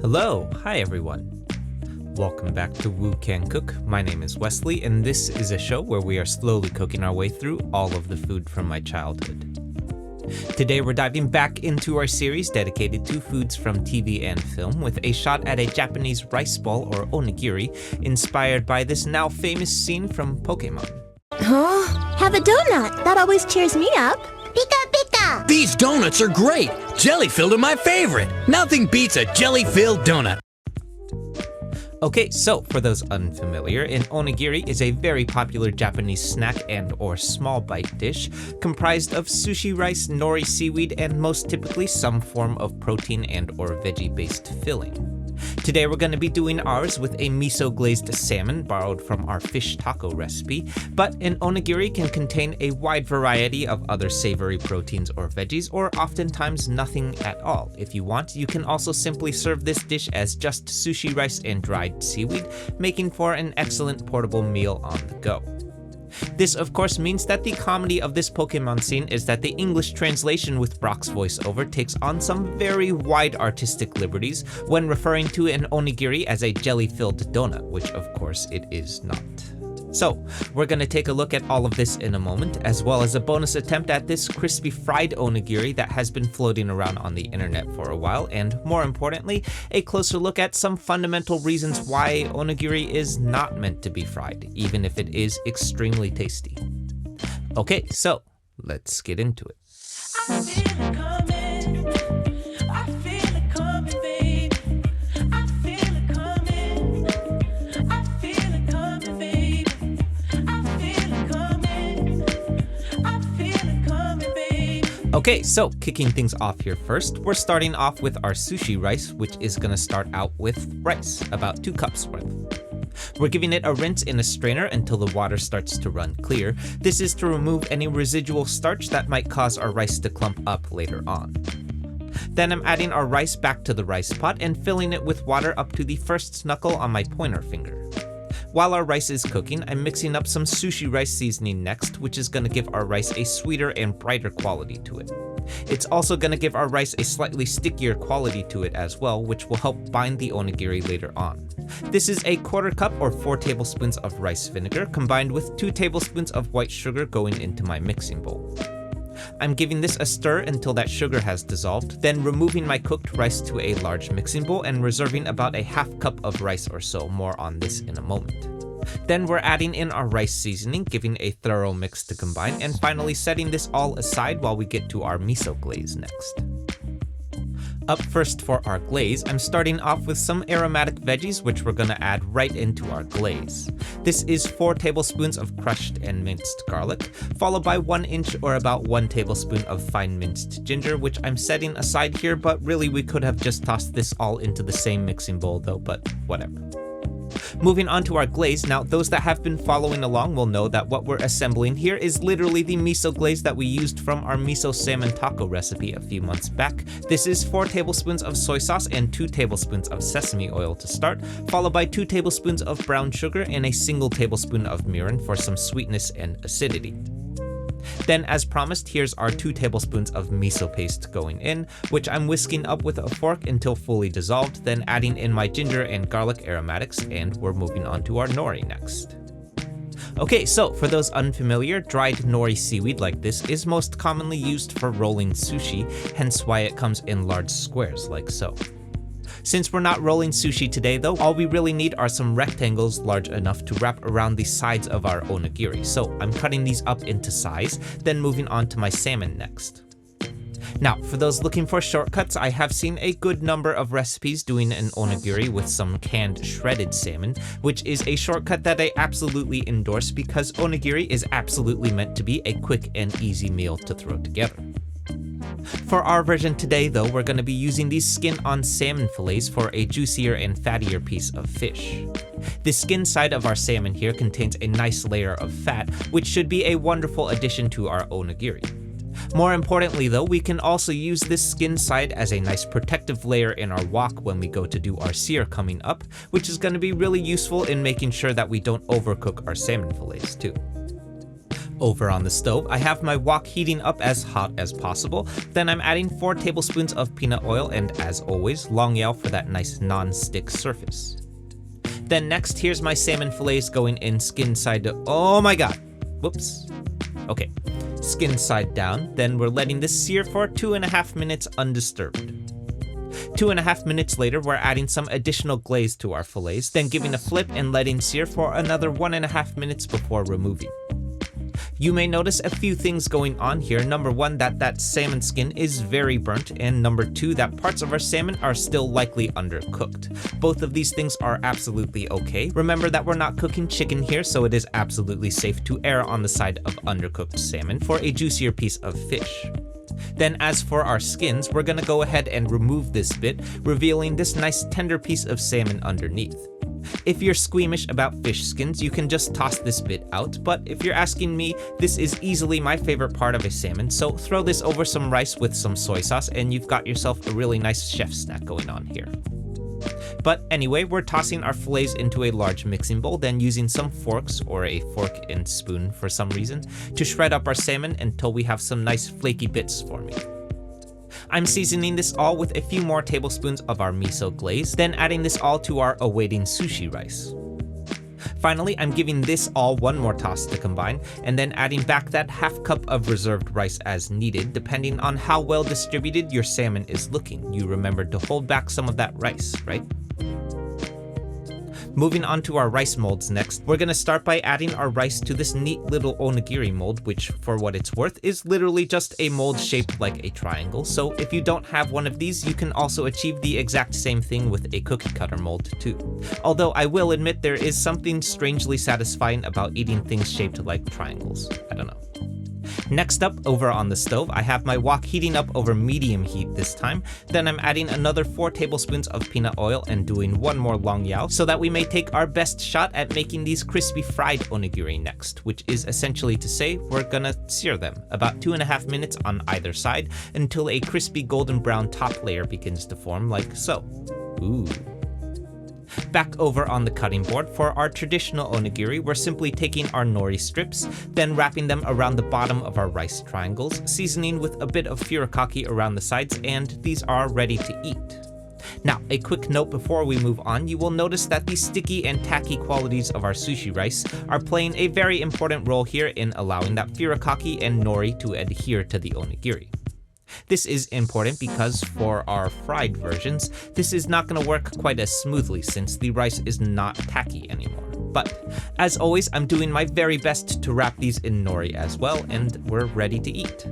Hello, hi everyone. Welcome back to Woo Can Cook. My name is Wesley, and this is a show where we are slowly cooking our way through all of the food from my childhood. Today we're diving back into our series dedicated to foods from TV and film with a shot at a Japanese rice ball or onigiri inspired by this now famous scene from Pokemon. Huh? Have a donut. That always cheers me up. Pika pika! These donuts are great! Jelly-filled are my favorite! Nothing beats a jelly-filled donut! Okay, so for those unfamiliar, an onigiri is a very popular Japanese snack and or small bite dish comprised of sushi rice, nori seaweed, and most typically some form of protein and or veggie-based filling. Today we're going to be doing ours with a miso glazed salmon borrowed from our fish taco recipe, but an onigiri can contain a wide variety of other savory proteins or veggies, or oftentimes nothing at all. If you want, you can also simply serve this dish as just sushi rice and dried seaweed, making for an excellent portable meal on the go. This of course means that the comedy of this Pokemon scene is that the English translation with Brock's voiceover takes on some very wide artistic liberties when referring to an onigiri as a jelly-filled donut, which of course it is not. So, we're going to take a look at all of this in a moment, as well as a bonus attempt at this crispy fried onigiri that has been floating around on the internet for a while, and more importantly, a closer look at some fundamental reasons why onigiri is not meant to be fried, even if it is extremely tasty. Okay, so let's get into it. I feel it coming. I feel it coming, babe. I feel it coming. I feel it coming, babe. I feel it coming. I feel it coming, babe. Okay, so kicking things off here first, we're starting off with our sushi rice, which is gonna start out with rice, about 2 cups worth. We're giving it a rinse in a strainer until the water starts to run clear. This is to remove any residual starch that might cause our rice to clump up later on. Then I'm adding our rice back to the rice pot and filling it with water up to the first knuckle on my pointer finger. While our rice is cooking, I'm mixing up some sushi rice seasoning next, which is going to give our rice a sweeter and brighter quality to it. It's also going to give our rice a slightly stickier quality to it as well, which will help bind the onigiri later on. This is a 1/4 cup or 4 tablespoons of rice vinegar combined with 2 tablespoons of white sugar going into my mixing bowl. I'm giving this a stir until that sugar has dissolved, then removing my cooked rice to a large mixing bowl and reserving about a 1/2 cup of rice or so. More on this in a moment. Then we're adding in our rice seasoning, giving a thorough mix to combine, and finally setting this all aside while we get to our miso glaze next. Up first for our glaze, I'm starting off with some aromatic veggies, which we're going to add right into our glaze. This is 4 tablespoons of crushed and minced garlic, followed by 1 inch or about 1 tablespoon of fine minced ginger, which I'm setting aside here, but really we could have just tossed this all into the same mixing bowl though, but whatever. Moving on to our glaze, now those that have been following along will know that what we're assembling here is literally the miso glaze that we used from our miso salmon taco recipe a few months back. This is 4 tablespoons of soy sauce and 2 tablespoons of sesame oil to start, followed by 2 tablespoons of brown sugar and a single tablespoon of mirin for some sweetness and acidity. Then, as promised, here's our 2 tablespoons of miso paste going in, which I'm whisking up with a fork until fully dissolved, then adding in my ginger and garlic aromatics, and we're moving on to our nori next. Okay, so for those unfamiliar, dried nori seaweed like this is most commonly used for rolling sushi, hence why it comes in large squares like so. Since we're not rolling sushi today though, all we really need are some rectangles large enough to wrap around the sides of our onigiri, so I'm cutting these up into size, then moving on to my salmon next. Now, for those looking for shortcuts, I have seen a good number of recipes doing an onigiri with some canned shredded salmon, which is a shortcut that I absolutely endorse because onigiri is absolutely meant to be a quick and easy meal to throw together. For our version today though, we're going to be using these skin-on salmon fillets for a juicier and fattier piece of fish. The skin side of our salmon here contains a nice layer of fat, which should be a wonderful addition to our onigiri. More importantly though, we can also use this skin side as a nice protective layer in our wok when we go to do our sear coming up, which is going to be really useful in making sure that we don't overcook our salmon fillets too. Over on the stove, I have my wok heating up as hot as possible. Then I'm adding 4 tablespoons of peanut oil and, as always, long yao for that nice non-stick surface. Then next, here's my salmon fillets going in skin side to— oh my god! Whoops. Okay, skin side down. Then we're letting this sear for 2.5 minutes undisturbed. 2.5 minutes later, we're adding some additional glaze to our fillets, then giving a flip and letting sear for another 1.5 minutes before removing. You may notice a few things going on here. Number 1, that salmon skin is very burnt, and number 2, that parts of our salmon are still likely undercooked. Both of these things are absolutely okay. Remember that we're not cooking chicken here, so it is absolutely safe to err on the side of undercooked salmon for a juicier piece of fish. Then as for our skins, we're gonna go ahead and remove this bit, revealing this nice tender piece of salmon underneath. If you're squeamish about fish skins, you can just toss this bit out, but if you're asking me, this is easily my favorite part of a salmon, so throw this over some rice with some soy sauce and you've got yourself a really nice chef snack going on here. But anyway, we're tossing our fillets into a large mixing bowl, then using some forks, or a fork and spoon for some reason, to shred up our salmon until we have some nice flaky bits forming. I'm seasoning this all with a few more tablespoons of our miso glaze, then adding this all to our awaiting sushi rice. Finally, I'm giving this all one more toss to combine, and then adding back that half cup of reserved rice as needed, depending on how well distributed your salmon is looking. You remembered to hold back some of that rice, right? Moving on to our rice molds next, we're gonna start by adding our rice to this neat little onigiri mold, which, for what it's worth, is literally just a mold shaped like a triangle. So if you don't have one of these, you can also achieve the exact same thing with a cookie cutter mold too. Although I will admit there is something strangely satisfying about eating things shaped like triangles. I don't know. Next up, over on the stove, I have my wok heating up over medium heat this time. Then I'm adding another 4 tablespoons of peanut oil and doing 1 more long yao so that we may take our best shot at making these crispy fried onigiri next, which is essentially to say we're gonna sear them about 2.5 minutes on either side until a crispy golden brown top layer begins to form like so. Ooh. Back over on the cutting board, for our traditional onigiri, we're simply taking our nori strips, then wrapping them around the bottom of our rice triangles, seasoning with a bit of furikake around the sides, and these are ready to eat. Now, a quick note before we move on, you will notice that the sticky and tacky qualities of our sushi rice are playing a very important role here in allowing that furikake and nori to adhere to the onigiri. This is important because for our fried versions, this is not going to work quite as smoothly since the rice is not tacky anymore. But as always, I'm doing my very best to wrap these in nori as well, and we're ready to eat.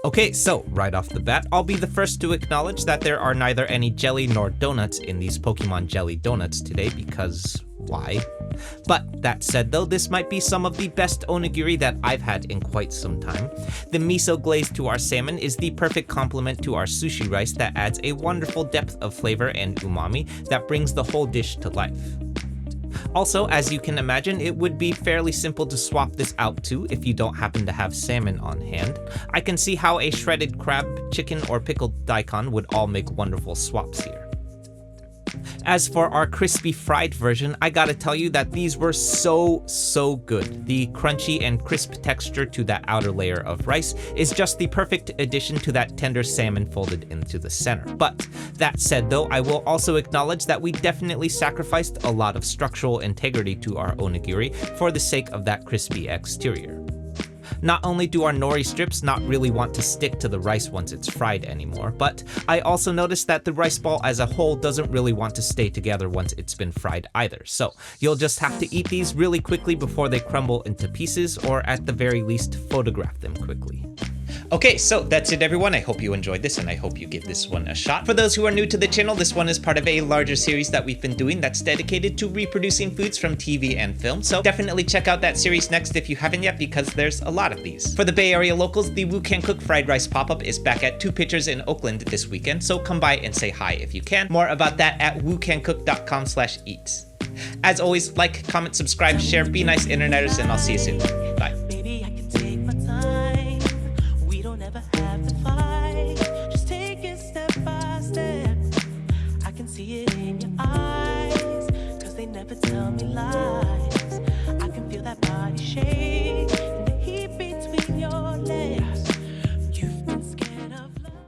Okay, so right off the bat, I'll be the first to acknowledge that there are neither any jelly nor donuts in these Pokemon Jelly Donuts today because why? But that said though, this might be some of the best onigiri that I've had in quite some time. The miso glaze to our salmon is the perfect complement to our sushi rice that adds a wonderful depth of flavor and umami that brings the whole dish to life. Also, as you can imagine, it would be fairly simple to swap this out too if you don't happen to have salmon on hand. I can see how a shredded crab, chicken, or pickled daikon would all make wonderful swaps here. As for our crispy fried version, I gotta tell you that these were so good. The crunchy and crisp texture to that outer layer of rice is just the perfect addition to that tender salmon folded into the center. But that said though, I will also acknowledge that we definitely sacrificed a lot of structural integrity to our onigiri for the sake of that crispy exterior. Not only do our nori strips not really want to stick to the rice once it's fried anymore, but I also noticed that the rice ball as a whole doesn't really want to stay together once it's been fried either. So you'll just have to eat these really quickly before they crumble into pieces, or at the very least, photograph them quickly. Okay, so that's it everyone. I hope you enjoyed this and I hope you give this one a shot. For those who are new to the channel, this one is part of a larger series that we've been doing that's dedicated to reproducing foods from TV and film. So definitely check out that series next if you haven't yet, because there's a lot of these. For the Bay Area locals, the Woo Can Cook Fried Rice pop-up is back at 2 Pitchers in Oakland this weekend, so come by and say hi if you can. More about that at woocancook.com/eats. As always, like, comment, subscribe, share, be nice interneters, and I'll see you soon. Bye.